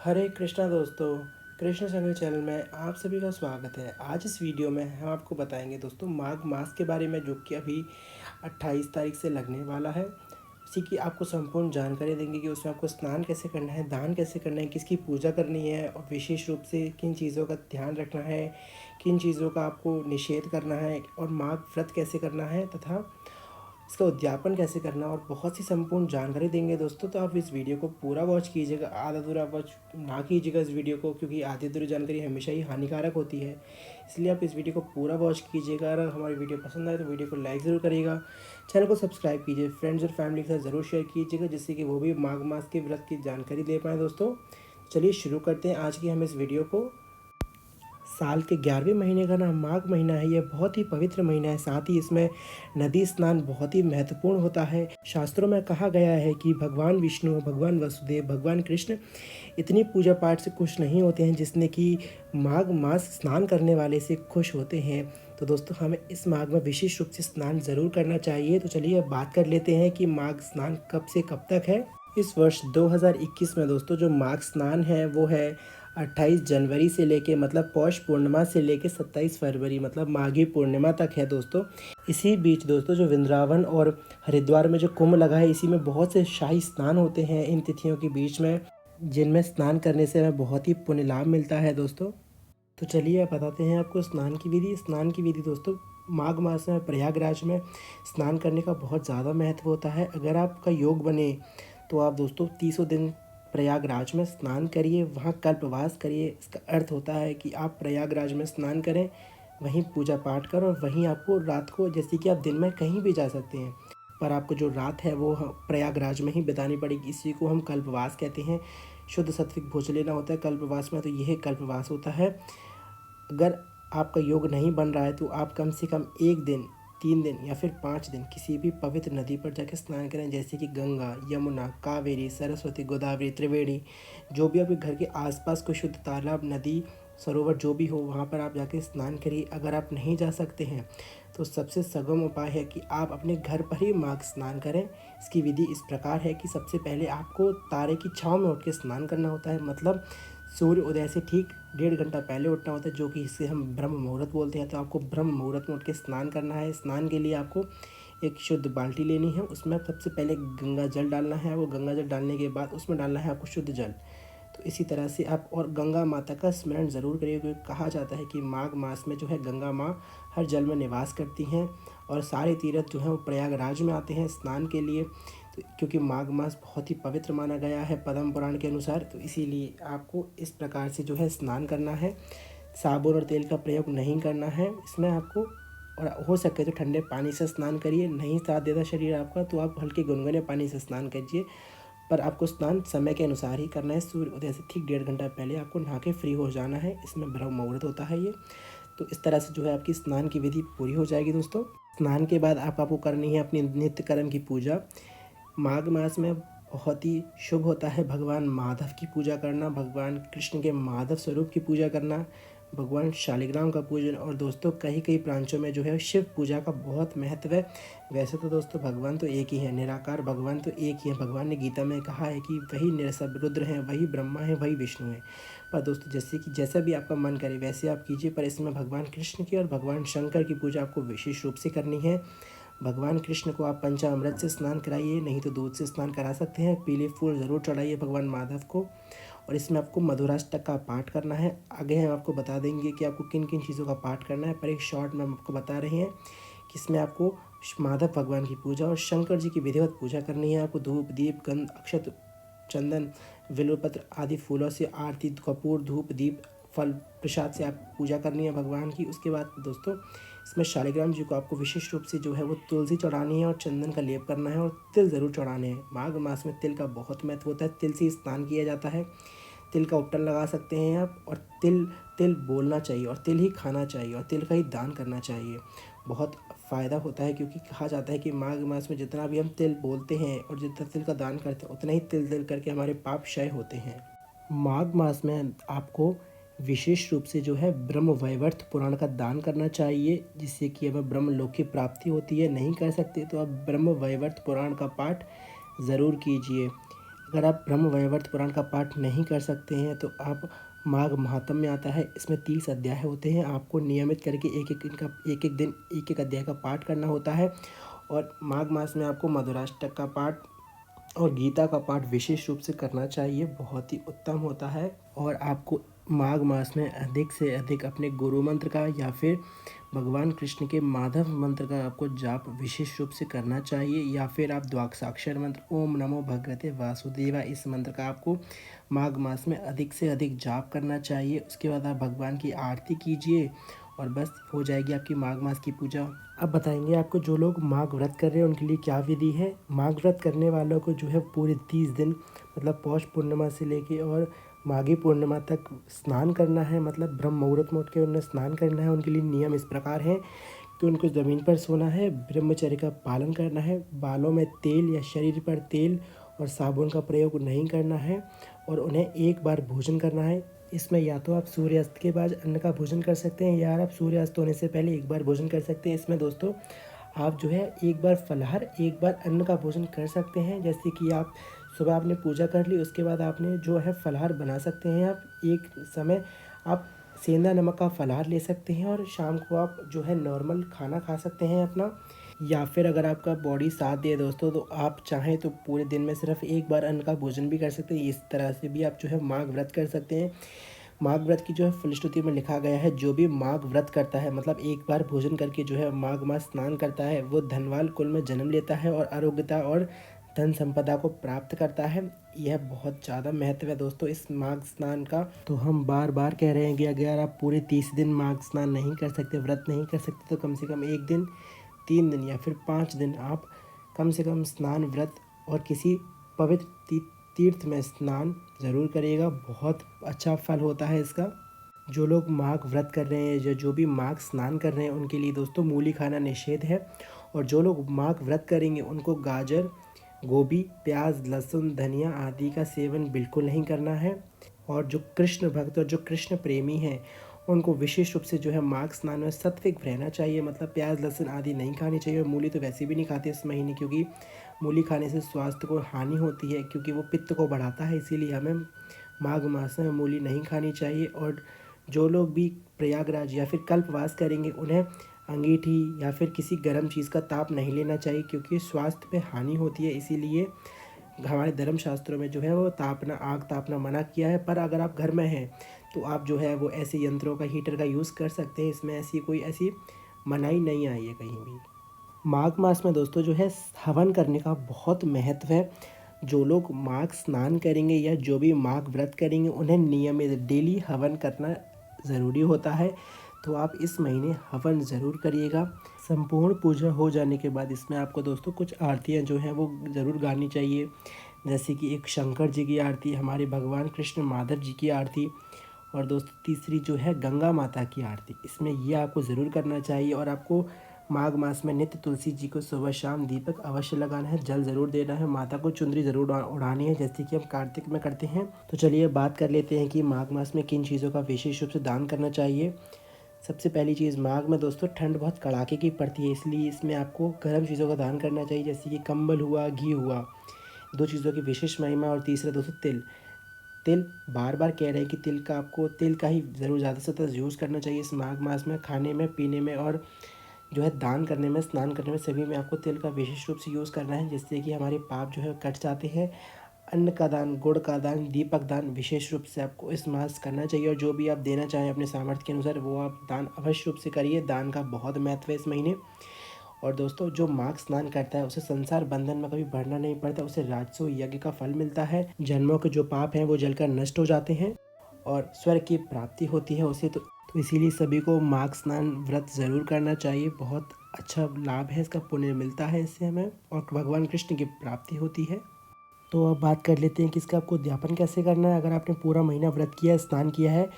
हरे कृष्णा दोस्तों, कृष्ण संगीत चैनल में आप सभी का स्वागत है। आज इस वीडियो में हम आपको बताएंगे दोस्तों माघ मास के बारे में, जो कि अभी 28 तारीख से लगने वाला है। उसी की आपको संपूर्ण जानकारी देंगे कि उसमें आपको स्नान कैसे करना है, दान कैसे करना है, किसकी पूजा करनी है और विशेष रूप से किन चीज़ों का ध्यान रखना है, किन चीज़ों का आपको निषेध करना है और माघ व्रत कैसे करना है तथा इसका उद्यापन कैसे करना, और बहुत सी संपूर्ण जानकारी देंगे दोस्तों। तो आप इस वीडियो को पूरा वॉच कीजिएगा, आधा अधूरा वॉच ना कीजिएगा इस वीडियो को, क्योंकि आधी अधूरी जानकारी हमेशा ही हानिकारक होती है। इसलिए आप इस वीडियो को पूरा वॉच कीजिएगा। अगर हमारी वीडियो पसंद आए तो वीडियो को लाइक ज़रूर करिएगा, चैनल को सब्सक्राइब कीजिए, फ्रेंड्स और फैमिली के साथ ज़रूर शेयर कीजिएगा, जिससे कि वो भी माघ मास के व्रत की जानकारी ले पाएँ दोस्तों। चलिए शुरू करते हैं आज की हम इस वीडियो को। साल के 11वें महीने का नाम माघ महीना है। यह बहुत ही पवित्र महीना है, साथ ही इसमें नदी स्नान बहुत ही महत्वपूर्ण होता है। शास्त्रों में कहा गया है कि भगवान विष्णु, भगवान वसुदेव, भगवान कृष्ण इतनी पूजा पाठ से खुश नहीं होते हैं जिसने कि माघ मास स्नान करने वाले से खुश होते हैं। तो दोस्तों हमें इस माघ में विशेष रूप से स्नान ज़रूर करना चाहिए। तो चलिए अब बात कर लेते हैं कि माघ स्नान कब से कब तक है। इस वर्ष 2021 में दोस्तों जो माघ स्नान है वो है 28 जनवरी से लेके, मतलब पौष पूर्णिमा से लेके 27 फरवरी, मतलब माघी पूर्णिमा तक है दोस्तों। इसी बीच दोस्तों जो वृंदावन और हरिद्वार में जो कुंभ लगा है, इसी में बहुत से शाही स्नान होते हैं इन तिथियों के बीच में, जिनमें स्नान करने से हमें बहुत ही पुण्य लाभ मिलता है दोस्तों। तो चलिए अब बताते हैं आपको स्नान की विधि। स्नान की विधि दोस्तों, माघ मास में प्रयागराज में स्नान करने का बहुत ज़्यादा महत्व होता है। अगर आपका योग बने तो आप दोस्तों 30 दिन प्रयागराज में स्नान करिए, वहाँ कल्पवास करिए। इसका अर्थ होता है कि आप प्रयागराज में स्नान करें, वहीं पूजा पाठ करें और वहीं आपको रात को, जैसे कि आप दिन में कहीं भी जा सकते हैं, पर आपको जो रात है वो प्रयागराज में ही बितानी पड़ेगी। इसी को हम कल्पवास कहते हैं। शुद्ध सात्विक भोजन लेना होता है कल्पवास में, तो यह कल्पवास होता है। अगर आपका योग नहीं बन रहा है तो आप कम से कम 1 दिन, 3 दिन या फिर 5 दिन किसी भी पवित्र नदी पर जाकर स्नान करें, जैसे कि गंगा, यमुना, कावेरी, सरस्वती, गोदावरी, त्रिवेणी। जो भी आपके घर के आसपास कोई शुद्ध तालाब, नदी, सरोवर जो भी हो, वहाँ पर आप जाके स्नान करिए। अगर आप नहीं जा सकते हैं तो सबसे सुगम उपाय है कि आप अपने घर पर ही माघ स्नान करें। इसकी विधि इस प्रकार है कि सबसे पहले आपको तारे की छाँव में उठ के स्नान करना होता है, मतलब सूर्य उदय से ठीक 1.5 घंटा पहले उठना होता है, जो कि इसे हम ब्रह्म मुहूर्त बोलते हैं। तो आपको ब्रह्म मुहूर्त में उठ के स्नान करना है। स्नान के लिए आपको एक शुद्ध बाल्टी लेनी है, उसमें सबसे पहले गंगा जल डालना है। वो गंगा जल डालने के बाद उसमें डालना है आपको शुद्ध जल। तो इसी तरह से आप और गंगा माता का स्मरण ज़रूर करिए, क्योंकि कहा जाता है कि माघ मास में जो है गंगा माँ हर जल में निवास करती हैं और सारे तीर्थ जो हैं वो प्रयागराज में आते हैं स्नान के लिए। तो क्योंकि माघ मास बहुत ही पवित्र माना गया है पद्म पुराण के अनुसार, तो इसीलिए आपको इस प्रकार से जो है स्नान करना है। साबुन और तेल का प्रयोग नहीं करना है इसमें आपको, और हो सके तो ठंडे पानी से स्नान करिए। नहीं साथ देता शरीर आपका तो आप हल्के गुनगुने पानी से स्नान कीजिए, पर आपको स्नान समय के अनुसार ही करना है। सूर्य उदय से ठीक 1.5 घंटा पहले आपको नहा के फ्री हो जाना है। इसमें ब्रह्म मुहूर्त होता है ये। तो इस तरह से जो है आपकी स्नान की विधि पूरी हो जाएगी दोस्तों। स्नान के बाद आपको करनी है अपनी नित्य कर्म की पूजा। माघ मास में बहुत ही शुभ होता है भगवान माधव की पूजा करना, भगवान कृष्ण के माधव स्वरूप की पूजा करना, भगवान शालिग्राम का पूजन, और दोस्तों कई कई प्रांतों में जो है शिव पूजा का बहुत महत्व है। वैसे तो दोस्तों भगवान तो एक ही है, निराकार भगवान तो एक ही है। भगवान ने गीता में कहा है कि वही निरसब रुद्र हैं, वही ब्रह्मा है, वही विष्णु है। पर दोस्तों जैसे कि जैसा भी आपका मन करे वैसे आप कीजिए, पर इसमें भगवान कृष्ण की और भगवान शंकर की पूजा आपको विशेष रूप से करनी है। भगवान कृष्ण को आप पंचामृत से स्नान कराइए, नहीं तो दूध से स्नान करा सकते हैं। पीले फूल ज़रूर चढ़ाइए भगवान माधव को, और इसमें आपको मधुराष्टक का पाठ करना है। आगे हम आपको बता देंगे कि आपको किन किन चीज़ों का पाठ करना है, पर एक शॉर्ट में हम आपको बता रहे हैं कि इसमें आपको माधव भगवान की पूजा और शंकर जी की विधिवत पूजा करनी है। आपको धूप, दीप, गंध, अक्षत, चंदन, बिल्वपत्र आदि फूलों से आरती, कपूर, धूप, दीप, फल प्रसाद से आप पूजा करनी है भगवान की। उसके बाद दोस्तों इसमें शालिग्राम जी को आपको विशेष रूप से जो है वो तुलसी चढ़ानी है और चंदन का लेप करना है, और तिल ज़रूर चढ़ाने हैं। माघ मास में तिल का बहुत महत्व होता है, तिल से स्नान किया जाता है। तिल का उपटन लगा सकते हैं आप, और तिल तिल बोलना चाहिए और तिल ही खाना चाहिए और तिल का ही दान करना चाहिए। बहुत फ़ायदा होता है, क्योंकि कहा जाता है कि माघ मास में जितना भी हम तिल बोलते हैं और जितना तिल का दान करते हैं उतना ही तिल तिल करके हमारे पाप क्षय होते हैं। माघ मास में आपको विशेष रूप से जो है ब्रह्म वैवर्त पुराण का दान करना चाहिए, जिससे कि हमें ब्रह्म लोक की प्राप्ति होती है। नहीं कर सकते तो आप ब्रह्म वैवर्त पुराण का पाठ ज़रूर कीजिए। अगर आप ब्रह्म वैवर्त पुराण का पाठ नहीं कर सकते हैं तो आप माघ महात्म्य आता है, इसमें 30 अध्याय होते हैं। आपको नियमित करके एक एक दिन एक एक अध्याय का पाठ करना होता है। और माघ मास में आपको मधुराष्टक का पाठ और गीता का पाठ विशेष रूप से करना चाहिए, बहुत ही उत्तम होता है। और आपको माघ मास में अधिक से अधिक अपने गुरु मंत्र का या फिर भगवान कृष्ण के माधव मंत्र का आपको जाप विशेष रूप से करना चाहिए, या फिर आप द्वादशाक्षर मंत्र ओम नमो भगवते वासुदेवा इस मंत्र का आपको माघ मास में अधिक से अधिक जाप करना चाहिए। उसके बाद आप भगवान की आरती कीजिए और बस हो जाएगी आपकी माघ मास की पूजा। अब बताएंगे आपको जो लोग माघ व्रत कर रहे हैं उनके लिए क्या विधि है। माघ व्रत करने वालों को जो है पूरे 30 दिन मतलब पौष पूर्णिमा से लेके और माघी पूर्णिमा तक स्नान करना है, मतलब ब्रह्म मुहूर्त में उठ के उन्हें स्नान करना है। उनके लिए नियम इस प्रकार है कि उनको ज़मीन पर सोना है, ब्रह्मचर्य का पालन करना है, बालों में तेल या शरीर पर तेल और साबुन का प्रयोग नहीं करना है, और उन्हें एक बार भोजन करना है। इसमें या तो आप सूर्यास्त के बाद अन्न का भोजन कर सकते हैं या आप सूर्यास्त होने से पहले एक बार भोजन कर सकते हैं। इसमें दोस्तों आप जो है एक बार फलाहार एक बार अन्न का भोजन कर सकते हैं। जैसे कि आप सुबह आपने पूजा कर ली, उसके बाद आपने जो है फलाहार बना सकते हैं। आप एक समय आप सेंधा नमक का फलाहार ले सकते हैं और शाम को आप जो है नॉर्मल खाना खा सकते हैं अपना। या फिर अगर आपका बॉडी साथ दे दोस्तों तो आप चाहें तो पूरे दिन में सिर्फ एक बार अन्न का भोजन भी कर सकते हैं। इस तरह से भी आप जो है माघ व्रत कर सकते हैं। माघ व्रत की जो है फलश्रुति में लिखा गया है, जो भी माघ व्रत करता है मतलब एक बार भोजन करके जो है माघ मास स्नान करता है, वो धनवाल कुल में जन्म लेता है और आरोग्यता और धन संपदा को प्राप्त करता है। यह बहुत ज़्यादा महत्व है दोस्तों इस माघ स्नान का। तो हम बार बार कह रहे हैं कि अगर आप पूरे 30 दिन माघ स्नान नहीं कर सकते, व्रत नहीं कर सकते, तो कम से कम एक दिन, 3 दिन या फिर 5 दिन आप कम से कम स्नान व्रत और किसी पवित्र तीर्थ में स्नान ज़रूर करिएगा, बहुत अच्छा फल होता है इसका। जो लोग माघ व्रत कर रहे हैं, जो भी माघ स्नान कर रहे हैं, उनके लिए दोस्तों मूली खाना निषेध है। और जो लोग माघ व्रत करेंगे उनको गाजर, गोभी, प्याज, लहसुन, धनिया आदि का सेवन बिल्कुल नहीं करना है। और जो कृष्ण भक्त और जो कृष्ण प्रेमी हैं उनको विशेष रूप से जो है माघ स्नान में सात्विक रहना चाहिए, मतलब प्याज लहसुन आदि नहीं खानी चाहिए। और मूली तो वैसे भी नहीं खाते इस महीने, क्योंकि मूली खाने से स्वास्थ्य को हानि होती है, क्योंकि वो पित्त को बढ़ाता है, इसीलिए हमें माघ मास में मूली नहीं खानी चाहिए। और जो लोग भी प्रयागराज या फिर कल्पवास करेंगे उन्हें अंगीठी या फिर किसी गर्म चीज़ का ताप नहीं लेना चाहिए, क्योंकि स्वास्थ्य पे हानि होती है। इसीलिए हमारे धर्म शास्त्रों में जो है वो आग तापना मना किया है। पर अगर आप घर में हैं तो आप जो है वो ऐसे यंत्रों का, हीटर का यूज़ कर सकते हैं, इसमें ऐसी मनाही नहीं आई है कहीं भी। माघ मास में दोस्तों जो है हवन करने का बहुत महत्व है। जो लोग माघ स्नान करेंगे या जो भी माघ व्रत करेंगे उन्हें नियमित डेली हवन करना ज़रूरी होता है। तो आप इस महीने हवन ज़रूर करिएगा। संपूर्ण पूजा हो जाने के बाद इसमें आपको दोस्तों कुछ आरतियाँ जो हैं वो ज़रूर गानी चाहिए, जैसे कि एक शंकर जी की आरती, हमारे भगवान कृष्ण माधव जी की आरती, और दोस्तों तीसरी जो है गंगा माता की आरती। इसमें ये आपको ज़रूर करना चाहिए। और आपको माघ मास में नित्य तुलसी जी को सुबह शाम दीपक अवश्य लगाना है, जल ज़रूर देना है, माता को चुंदरी ज़रूर उड़ानी है, जैसे कि हम कार्तिक में करते हैं। तो चलिए बात कर लेते हैं कि माघ मास में किन चीज़ों का विशेष रूप से दान करना चाहिए। सबसे पहली चीज़, माघ में दोस्तों ठंड बहुत कड़ाके की पड़ती है, इसलिए इसमें आपको गर्म चीज़ों का दान करना चाहिए, जैसे कि कंबल हुआ, घी हुआ, 2 चीज़ों की विशेष महिमा। और तीसरा दोस्तों तिल। तिल बार बार कह रहे हैं कि तिल का ही ज़रूर ज़्यादा से ज़्यादा यूज़ करना चाहिए इस माघ मास में, खाने में, पीने में और जो है दान करने में, स्नान करने में, सभी में आपको तिल का विशेष रूप से यूज़ करना है, जिससे कि हमारे पाप जो है कट जाते हैं। अन्न का दान, गुड़ का दान, दीपक दान विशेष रूप से आपको इस मास करना चाहिए। और जो भी आप देना चाहें अपने सामर्थ्य के अनुसार वो आप दान अवश्य रूप से करिए। दान का बहुत महत्व है इस महीने। और दोस्तों जो माघ स्नान करता है उसे संसार बंधन में कभी बढ़ना नहीं पड़ता, उसे राजसो यज्ञ का फल मिलता है, जन्मों के जो पाप हैं वो जलकर नष्ट हो जाते हैं और स्वर्ग की प्राप्ति होती है उसे। तो इसीलिए सभी को माघ स्नान व्रत ज़रूर करना चाहिए, बहुत अच्छा लाभ है इसका, पुण्य मिलता है इससे हमें और भगवान कृष्ण की प्राप्ति होती है। तो अब बात कर लेते हैं कि इसका आपको उद्यापन कैसे करना है। अगर आपने पूरा महीना व्रत किया है, स्नान किया है,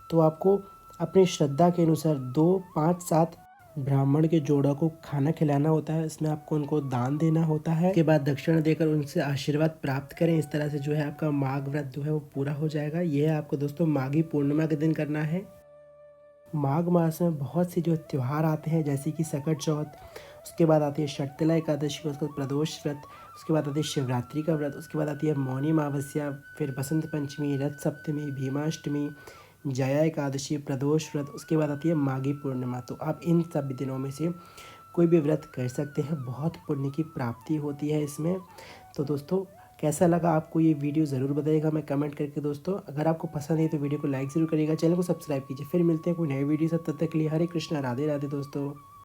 तो आपको अपनी श्रद्धा के अनुसार 2, 5, 7 ब्राह्मण के जोड़ा को खाना खिलाना होता है। इसमें आपको उनको दान देना होता है, उसके बाद दक्षिणा देकर उनसे आशीर्वाद प्राप्त करें। इस तरह से जो है आपका माघ व्रत जो है वो पूरा हो जाएगा। यह आपको दोस्तों माघी पूर्णिमा के दिन करना है। माघ मास में बहुत से जो त्यौहार आते हैं, जैसे कि सकट चौथ, उसके बाद आती है शटतिला एकादशी, उसके बाद प्रदोष व्रत, उसके बाद आती है शिवरात्रि का व्रत, उसके बाद आती है मौनी अमावस्या, फिर बसंत पंचमी, रथ सप्तमी, भीमाष्टमी, जया एकादशी, प्रदोष व्रत, उसके बाद आती है माघी पूर्णिमा। तो आप इन सब दिनों में से कोई भी व्रत कर सकते हैं, बहुत पुण्य की प्राप्ति होती है इसमें। तो दोस्तों कैसा लगा आपको ये वीडियो ज़रूर बताइएगा मैं कमेंट करके। दोस्तों अगर आपको पसंद है तो वीडियो को लाइक ज़रूर करिएगा, चैनल को सब्सक्राइब कीजिए। फिर मिलते हैं कोई नई वीडियो से, तब तक के लिए हरे कृष्णा, राधे राधे दोस्तों।